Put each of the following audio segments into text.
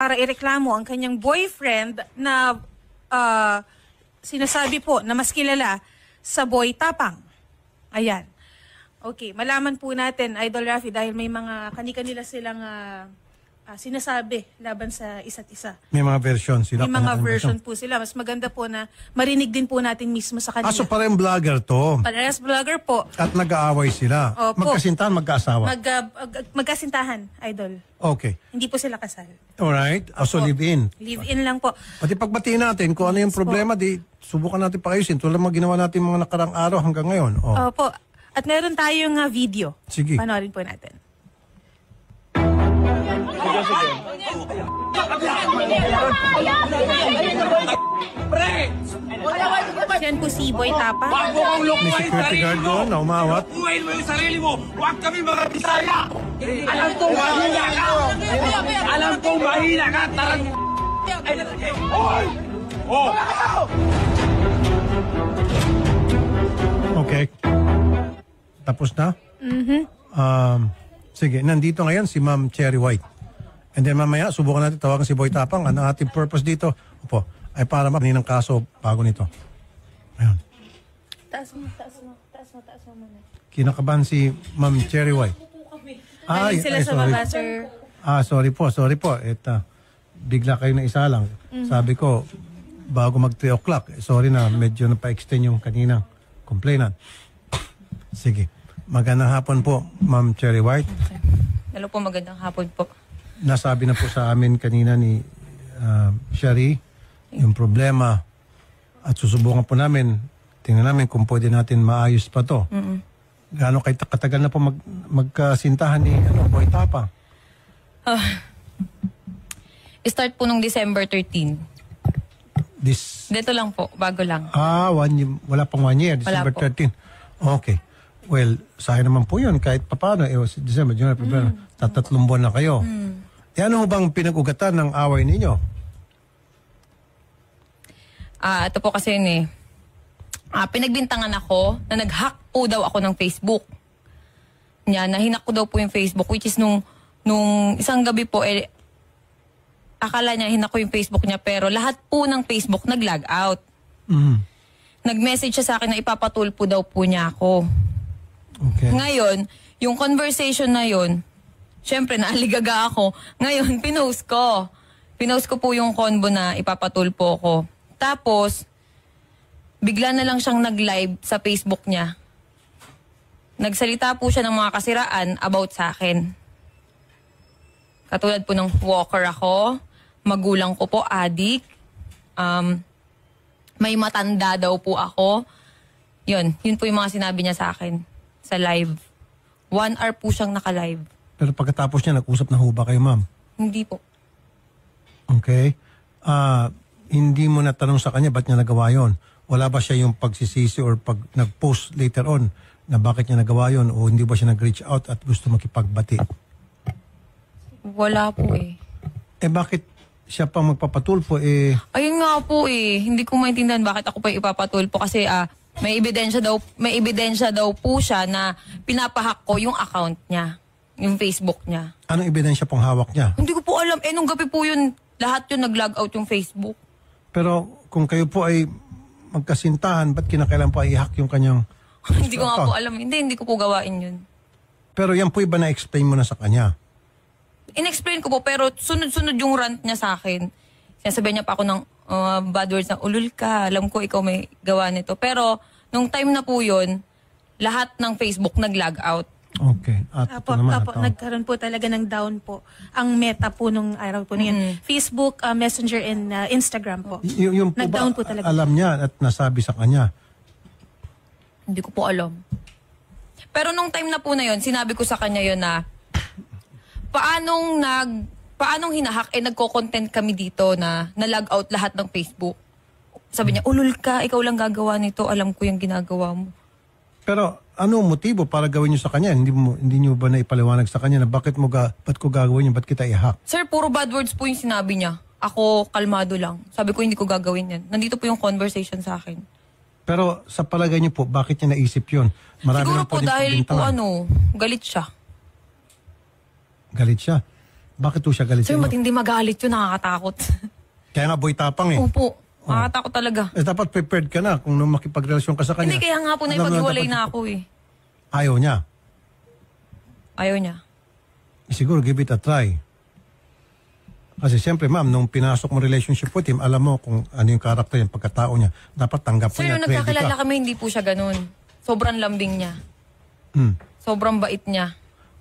para ireklamo ang kanyang boyfriend na sinasabi po na mas kilala sa Boy Tapang. Ayan. Okay, malaman po natin, Idol Rafi, dahil may mga kani-kanila silang sinasabi laban sa isa't isa. May mga version sila. May mga version po sila. Mas maganda po na marinig din po natin mismo sa kanila. So parang vlogger to. Parehas vlogger po. At nag-aaway sila. Opo. Magkasintahan, magkaasawa. Magkasintahan, Idol. Okay. Hindi po sila kasal. Alright. So live-in. Live-in lang po. Pati pagbatiin natin kung ano yung problema, di subukan natin paayusin. Tulad mga ginawa natin mga nakarang araw hanggang ngayon. Opo. At meron tayong video. Sige. Panoorin po natin. Yan po si Boy Tapang. May security guard doon na umawat. Buhayin mo yung sarili mo! Huwag kami mga Bisaya! Alam kong mahina ka! Alam kong mahina ka! Tarang... Hoy! Oh! Okay. Tapos na? Sige, nandito ngayon si Ma'am Cherry White. And then mamaya, subukan natin tawagan si Boy Tapang. Ang ating purpose dito, ay para makinig ng kaso bago nito. Ayun. Taas mo muna. Kinakabahan si Ma'am Cherry White. Maling sila sa baba, sir. Sorry po. Bigla kayo na isa lang. Sabi ko, bago mag 3 o'clock, sorry na, medyo napa-extend yung kaninang complainant. Sige. Magandang hapon po, Ma'am Cherry White. Hello po, magandang hapon po. Nasabi na po sa amin kanina ni Sherry yung problema at susubukan po namin, tingnan namin kung pwede natin maayos pa to. Gaano kayo katagal na po magkasintahan ni Boy Tapang? Start po nung December 13. Dito lang po, bago lang. Wala pang 1 year, December 13. Okay. Well, sayang naman po yun kahit papaano. December, January, February, 3 buwan na kayo. Ano mo bang pinag-ugatan ng away ninyo? Ito po kasi yun eh. Pinagbintangan ako na nag-hack po daw ako ng Facebook. Nahinak ko daw po yung Facebook, which is nung isang gabi po, akala niya hinak ko yung Facebook niya, pero lahat po ng Facebook nag-log out. Nag-message siya sa akin na ipapatulpo daw po niya ako. Okay. Ngayon, yung conversation na yun, syempre naaligaga ako. Ngayon, pinost ko. Pinost ko po yung convo na ipapatulpo ko. Tapos, bigla na lang siyang nag-live sa Facebook niya. Nagsalita po siya ng mga kasiraan about sa akin. Katulad po ng walker ako, magulang ko po, adik, may matanda daw po ako. Yun po yung mga sinabi niya sa akin sa live. 1 hour po siyang naka-live. Pero pagkatapos niya, nag-usap na ho ba kayo, ma'am? Hindi po. Okay. Hindi mo natanong sa kanya ba't niya nagawa yon? Wala ba siya yung pagsisisi or pag nag-post later on na bakit niya nagawa yon o hindi ba siya nag-reach out at gusto makipagbati? Wala po eh. Bakit siya pang magpapatulpo Ayun nga po eh. Hindi ko maintindihan bakit ako pa ipapatulpo kasi may ebidensya daw po siya na pinapahack ko yung account niya, yung Facebook niya. Anong ebidensya pong hawak niya? Hindi ko po alam. Nung gabi po yun, lahat yun nag-log out yung Facebook. Pero kung kayo po ay magkasintahan, ba't kinakailan po ay i-hack yung kanyang Hindi ko nga po alam. Hindi ko po gawain yun. Pero yan po iba na-explain mo na sa kanya? In-explain ko po, pero sunod-sunod yung rant niya sa akin. Sinasabihan niya pa ako ng bad words na, ulul ka, alam ko ikaw may gawa nito. Pero, nung time na po yun, lahat ng Facebook nag-log out. Okay. At ito naman, nagkaroon po talaga ng down po ang meta po nung araw po niyan. Facebook, Messenger, and Instagram po. Yung po nag-down ba, po talaga. alam niya at nasabi sa kanya? Hindi ko po alam. Pero nung time na po na yun, sinabi ko sa kanya yun na, paanong hinahack, nagko-content kami dito na na-log out lahat ng Facebook. Sabi niya, ulul ka, ikaw lang gagawa nito, alam ko yung ginagawa mo. Pero ano motibo para gawin niyo sa kanya? Hindi niyo ba naipaliwanag sa kanya na ba't ko gagawin yun, ba't kita i-hack? Sir, puro bad words po yung sinabi niya. Ako, kalmado lang. Sabi ko, hindi ko gagawin yan. Nandito po yung conversation sa akin. Pero sa palagay niyo po, bakit niya naisip yun? Marami siguro lang po pwedeng dahil po pagbintangan. galit siya. Galit siya. Bakit po siya galit Sir, sa inyo? matindi magalit yun, nakakatakot. Kaya nga boy tapang eh. Opo, nakakatakot talaga. Dapat prepared ka na kung nung makipagrelasyon ka sa kanya. Hindi, kaya nga po Alam mo naipag-iwalay dapat- na ako eh. Ayaw niya. Ayaw niya. Siguro give it a try. Kasi siyempre ma'am, nung pinasok mo relationship with him, alam mo kung ano yung karakter yung pagkatao niya. Dapat tanggap mo Sir, niya, nung ready nagkakilala ka. kami, hindi po siya ganun. Sobrang lambing niya. Hmm. Sobrang bait niya.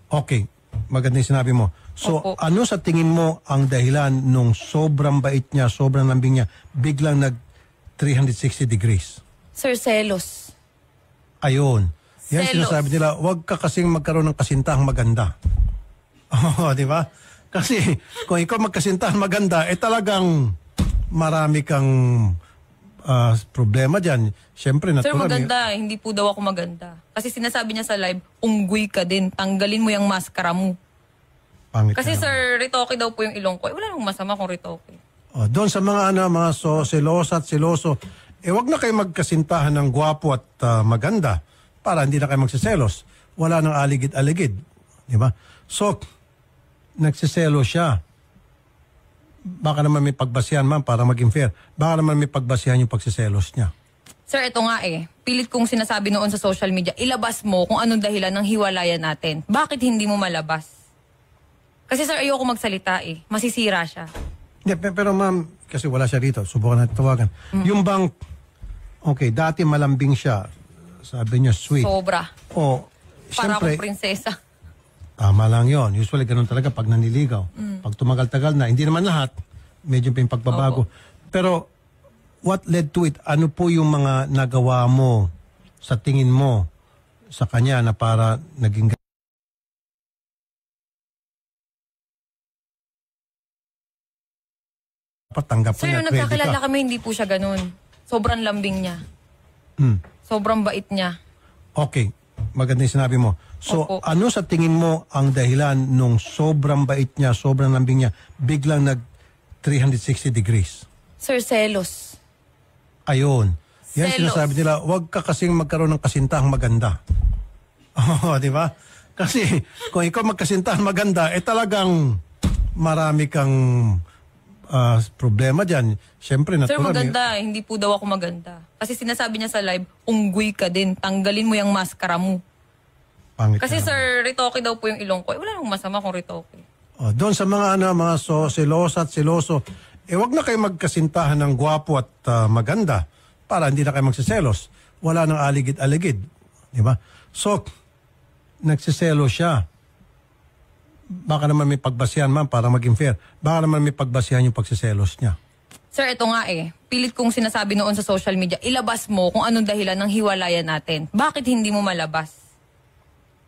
Okay, maganda yung sinabi mo. So, Opo. ano sa tingin mo ang dahilan nung sobrang bait niya, sobrang lambing niya, biglang nag 360 degrees? Sir, selos. Ayun. Yan Selos. sinasabi nila, huwag ka kasing magkaroon ng kasintahang maganda. Oo, di ba? Kasi kung ikaw magkasintahan maganda, talagang marami kang problema dyan. Siyempre, Sir, natural. maganda. Hindi po daw ako maganda. Kasi sinasabi niya sa live, unggoy ka din. Tanggalin mo yung maskara mo. Pangit Kasi na naman. sir, ritoke daw po yung ilong ko. Wala namang masama kung ritoke. Oh, doon sa mga mga selosa at seloso, wag na kayo magkasintahan ng gwapo at maganda para hindi na kayo magsiselos. Wala nang aligid-aligid. Di ba? So, nagsiselo siya. Baka naman may pagbasihan ma'am para maging fair. Baka naman may pagbasihan yung pagsiselos niya. Sir, ito nga eh. Pilit kong sinasabi noon sa social media, ilabas mo kung anong dahilan ng hiwalayan natin. Bakit hindi mo malabas? Kasi sir, ayoko magsalita eh. Masisira siya. Hindi, pero ma'am, kasi wala siya rito. Subukan natin tawagan. Yung bang, okay, dati malambing siya. Sabi niya, sweet. Sobra. O, Para siyempre, akong prinsesa. tama lang yon. Usually ganun talaga pag naniligaw. Pag tumagal-tagal na, hindi naman lahat, medyo pa yung pagbabago. Pero what led to it? Ano po yung mga nagawa mo sa tingin mo sa kanya na para naging patanggap mo Sir, niya, nung ready nagkakilala ka. kami, hindi po siya ganun. Sobrang lambing niya. Hmm. Sobrang bait niya. Okay, maganda yung sinabi mo. So, Opo. ano sa tingin mo ang dahilan nung sobrang bait niya, sobrang lambing niya, biglang nag 360 degrees? Sir, selos. Ayun. Yan Selos. sinasabi nila, huwag ka kasing magkaroon ng kasintahang maganda. Oo, di ba? Kasi kung ikaw magkasintahan maganda, talagang marami kang problema dyan. Siyempre, Sir, natural. maganda. Hindi po daw ako maganda. Kasi sinasabi niya sa live, unggoy ka din. Tanggalin mo yung maskara mo. Pangit Kasi na naman. sir, ritoke daw po yung ilong ko. Wala namang masama kung ritoke. Oh, doon sa mga mga selosa at seloso, wag na kayo magkasintahan ng gwapo at maganda para hindi na kayo magsiselos. Wala nang aligid-aligid. Di ba? So, nagsiselo siya. Baka naman may pagbasihan ma'am para maging fair. Baka naman may pagbasihan yung pagsiselos niya. Sir, ito nga eh. Pilit kong sinasabi noon sa social media, ilabas mo kung anong dahilan ng hiwalayan natin. Bakit hindi mo malabas?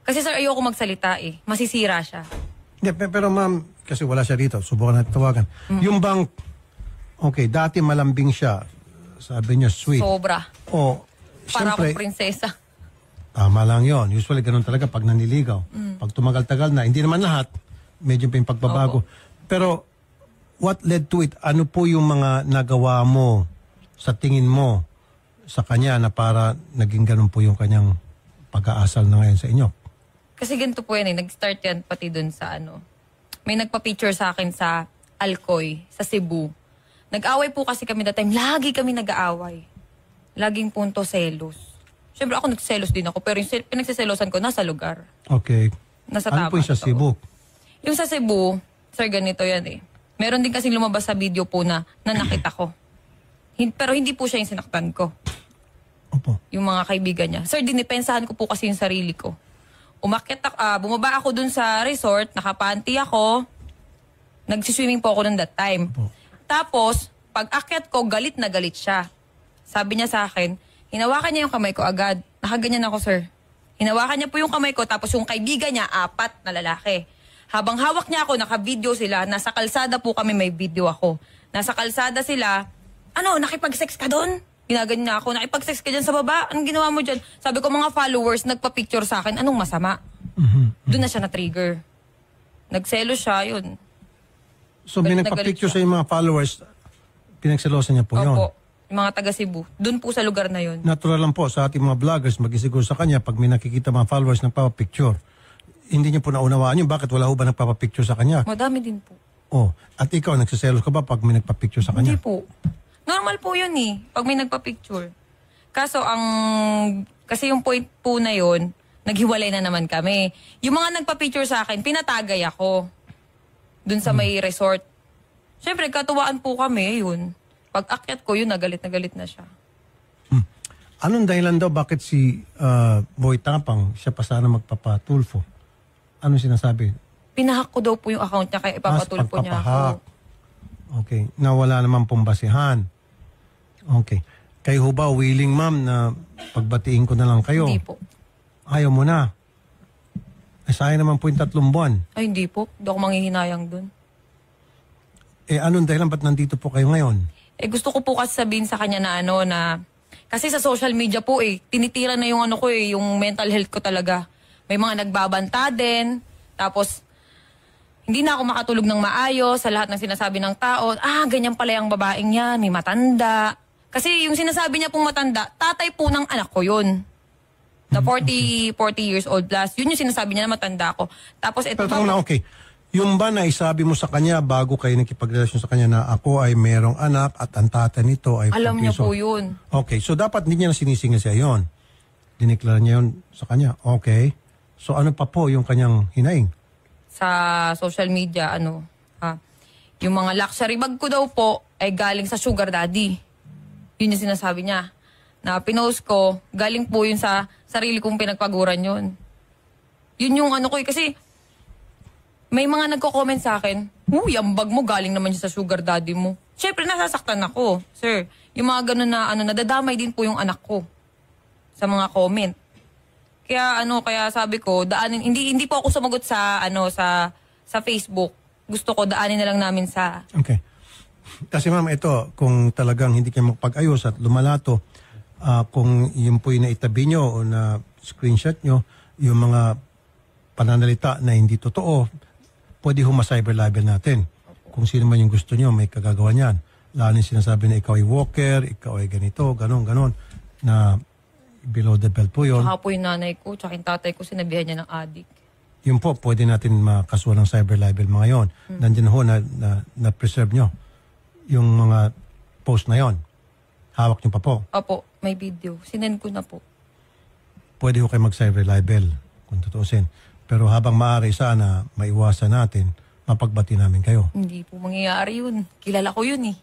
Kasi sir, ayoko magsalita eh. Masisira siya. Hindi, pero ma'am, kasi wala siya rito. Subukan natin tawagan. Yung bang, okay, dati malambing siya. Sabi niya, sweet. Sobra. O, Para siyempre, akong prinsesa. tama lang yon. Usually ganun talaga pag naniligaw. Pag tumagal-tagal na, hindi naman lahat, medyo pa yung pagbabago. Pero what led to it? Ano po yung mga nagawa mo sa tingin mo sa kanya na para naging ganun po yung kanyang pag-aasal na ngayon sa inyo? Kasi ganito po yan eh. Nag-start yan pati dun sa ano. May nagpa-picture sa akin sa Alcoy, sa Cebu. Nag-away po kasi kami that time. Lagi kami nag-aaway. Laging punto selos. Siyempre ako nagselos din ako. Pero yung pinagsiselosan ko nasa lugar. Okay. Nasa Ano po yung sa Tapas to. Cebu? Yung sa Cebu, sir, ganito yan eh. Meron din kasing lumabas sa video po na nakita ko. Pero hindi po siya yung sinaktan ko. Opo. Yung mga kaibigan niya. Sir, dinipensahan ko po kasi yung sarili ko. Bumaba ako dun sa resort, nakapanty ako. Nagsiswimming po ako dun that time. Opo. Tapos, pag akyat ko, galit na galit siya. Sabi niya sa akin, hinawakan niya yung kamay ko agad. Nakaganyan ako, sir. Hinawakan niya po yung kamay ko, tapos yung kaibigan niya, 4 na lalaki. Habang hawak niya ako, naka-video sila. Nasa kalsada po kami, may video ako. Nasa kalsada sila, nakipag-sex ka doon? Ginaganyan niya ako, nakipag-sex ka dyan sa baba? Anong ginawa mo dyan? Sabi ko, mga followers, nagpa-picture sa akin, anong masama? Doon na siya na-trigger. Nagselo siya, yun. So, may Galit na nagpa-picture galit sa mga followers, pinagselosan niya po yun. Opo, yung mga taga Cebu. Doon po sa lugar na yun. Natural lang po sa ating mga vloggers, magisiguro sa kanya, pag may nakikita mga followers ng picture, hindi niyo po naunawaan yun. Bakit wala ho ba nagpapapicture sa kanya? Madami din po. Oh, at ikaw, nagsiselos ka ba pag may nagpapicture sa Hindi kanya? po. Normal po yun eh, pag may nagpa-picture. Kaso kasi yung point po na yun, naghiwalay na naman kami. Yung mga nagpa-picture sa akin, pinatagay ako. Dun sa may resort. Siyempre, katuwaan po kami, yun. Pag akyat ko, yun, nagalit na siya. Anong dahilan daw bakit si Boy Tapang, siya pa sana magpapatulfo? Anong sinasabi? Pinahack ko daw po yung account niya, kaya ipapatulpo niya pagpapahak. ako. Okay. Nawala naman pong basihan. Okay. Kayo ho ba willing, ma'am, na pagbatiin ko na lang kayo? Hindi po. Ayaw mo na. Sayang naman po yung 3 buwan. Ay, hindi po. Hindi ako manghihinayang dun. Anong dahilan ba't nandito po kayo ngayon? Gusto ko po kasi sabihin sa kanya na kasi sa social media po tinitira na yung yung mental health ko talaga. May mga nagbabanta din. Tapos, hindi na ako makatulog ng maayos sa lahat ng sinasabi ng tao. Ganyan pala yung babaeng yan, may matanda. Kasi yung sinasabi niya pong matanda, tatay po ng anak ko yun. Na 40 years old plus. Yun yung sinasabi niya na matanda ako. Tapos ito Pero na, okay. Yung ba na isabi mo sa kanya bago kayo nakipagrelasyon sa kanya na ako ay merong anak at ang tata nito ay... alam niya po 40 yun. Okay, so dapat hindi niya na sinisingil siya yon. Diniklara niya yun sa kanya. Okay. So ano pa po yung kanyang hinaing? Sa social media, yung mga luxury bag ko daw po ay galing sa sugar daddy. Yun yung sinasabi niya. Na pinost ko, galing po yun sa sarili kong pinagpaguran yun. Yun yung kasi may mga nagko-comment sa akin, yung bag mo galing naman siya sa sugar daddy mo. Siyempre, nasasaktan ako, sir. Yung mga ganun na nadadamay din po yung anak ko sa mga comment. Kaya sabi ko, hindi po ako sumagot sa sa Facebook. Gusto ko daanin na lang namin sa... Okay. Kasi ma'am, ito, kung talagang hindi kayo magpag-ayos at lumalato, kung yun po yung naitabi nyo o na screenshot nyo, yung mga pananalita na hindi totoo, pwede ma-cyber libel natin. Kung sino man yung gusto nyo, may kagagawa niyan. Lalo yung sinasabi na ikaw ay walker, ikaw ay ganito, ganon, na below the belt po yun. Saka po yung nanay ko, tsaka yung tatay ko, sinabihan niya ng addict. Yun po, pwede natin makasuhan ng cyber libel mga yon. Nandiyan ho na preserve nyo yung mga post na yon. Hawak nyo pa po. Opo, may video. Sinend ko na po. Pwede ho kayo mag-cyber libel kung tutuusin. Pero habang maaari sana maiwasan natin, mapagbati namin kayo. Hindi po mangyayari yun. Kilala ko yun eh.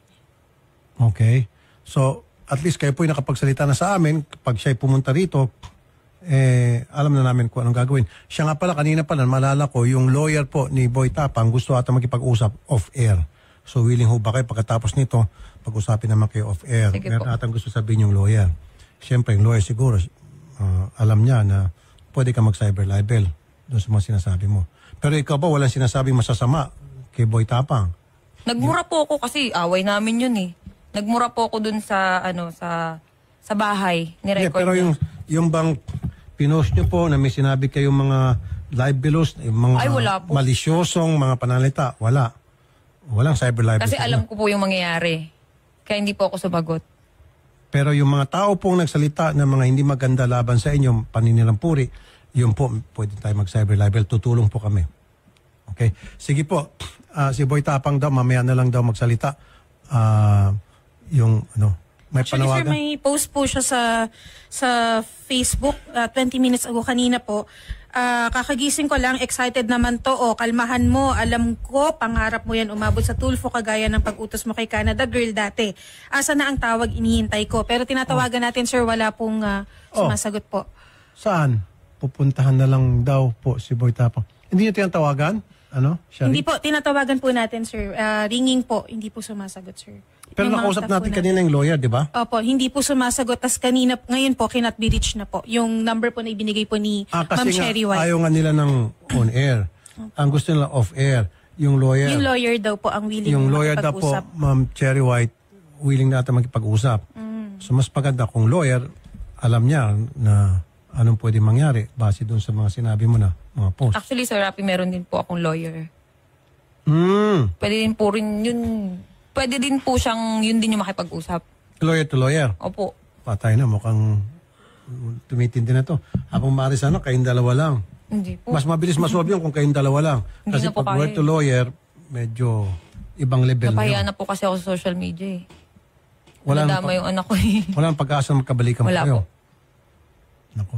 Okay. So, at least kayo po yung nakapagsalita na sa amin. Pag siya'y pumunta rito, alam na namin kung anong gagawin. Siya nga pala, kanina pala, malala ko, yung lawyer po ni Boy Tapang gusto ata magkipag-usap off-air. So, willing ho ba kayo pagkatapos nito, pag-usapin naman kayo off-air? Sige Meron po. atang gusto sabihin yung lawyer. Siyempre, yung lawyer siguro, alam niya na pwede ka mag-cyber libel doon sa mga sinasabi mo. Pero ikaw ba walang sinasabing masasama kay Boy Tapang? Nagmura po ako kasi away namin yun eh. Nagmura po ako dun sa sa bahay ni Yeah, record. pero yung bang pinost nyo po na may sinabi kayong mga libelous, yung mga Ay, wala po. malisyosong mga panalita, wala. Walang cyber libel. Kasi sa alam inyo. ko po yung mangyayari. Kaya hindi po ako sumagot. Pero yung mga tao pong nagsalita ng mga hindi maganda laban sa inyo, paninirampuri, yun po, pwede tayo mag-cyber libel. Tutulong po kami. Okay? Sige po. Si Boy Tapang daw, mamaya na lang daw magsalita. May Actually, sir, panawagan. may post po siya sa Facebook 20 minutes ago kanina po. Kakagising ko lang, excited naman to. Kalmahan mo, alam ko, pangarap mo yan umabot sa Tulfo kagaya ng pag-utos mo kay Canada Girl dati. Asa na ang tawag, inihintay ko. Pero tinatawagan natin, sir, wala pong sumasagot po. Saan? Pupuntahan na lang daw po si Boy Tapang. Hindi niyo tinatawagan? Shari? Hindi po, tinatawagan po natin, sir. Ringing po, hindi po sumasagot, sir. Pero Yung mga nakausap staff natin po kanina yung lawyer, di ba? Opo, hindi po sumasagot. Tas ngayon po, cannot be reached na po. Yung number po na ibinigay po ni Ma'am Kasi nga, Sherry White. ayaw nga nila ng on-air. Ang gusto nila off-air. Yung lawyer. Yung lawyer daw po ang willing Yung lawyer daw po, makipag-usap. Ma'am Cherry White, willing na ata makipag-usap. So mas paganda kung lawyer, alam niya na anong pwede mangyari base doon sa mga sinabi mo na mga post. Actually, Sir Rapi, meron din po akong lawyer. Pwede din po rin yun. Pwede din po siyang, yun din yung makipag-usap. Lawyer to lawyer. Opo. Patay na, mukhang tumitindi na to. Habang maaari sana, kayong dalawa lang. Hindi po. Mas mabilis masolve yun kung kayong dalawa lang. Hindi Kasi na po pag kaya word to lawyer, medyo ibang level na Napahiya yun. na po kasi ako sa social media eh. Wala Nadama yung anak ko eh. Walang pag-asa na magkabalikan Wala kayo. po. Nako.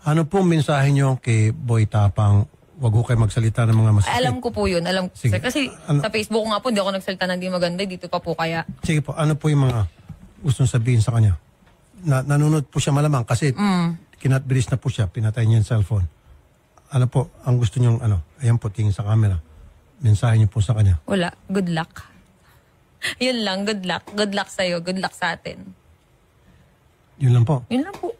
Ano pong mensahe nyo kay Boy Tapang? Huwag ko kayo magsalita ng mga masakit. Alam ko po yun. Alam ko. Sige. Kasi Ano- sa Facebook nga po, hindi ako nagsalita ng di maganda. Dito pa po kaya. Sige po, ano po yung mga gustong sabihin sa kanya? Nanunod po siya malamang kasi kinatbilis na po siya, pinatay niya yung cellphone. Ano po, ang gusto niyong ayan po, tingin sa camera. Mensahe niyo po sa kanya. Wala. Good luck. Yun lang. Good luck. Good luck sa'yo. Good luck sa atin. Yun lang po. Yun lang po.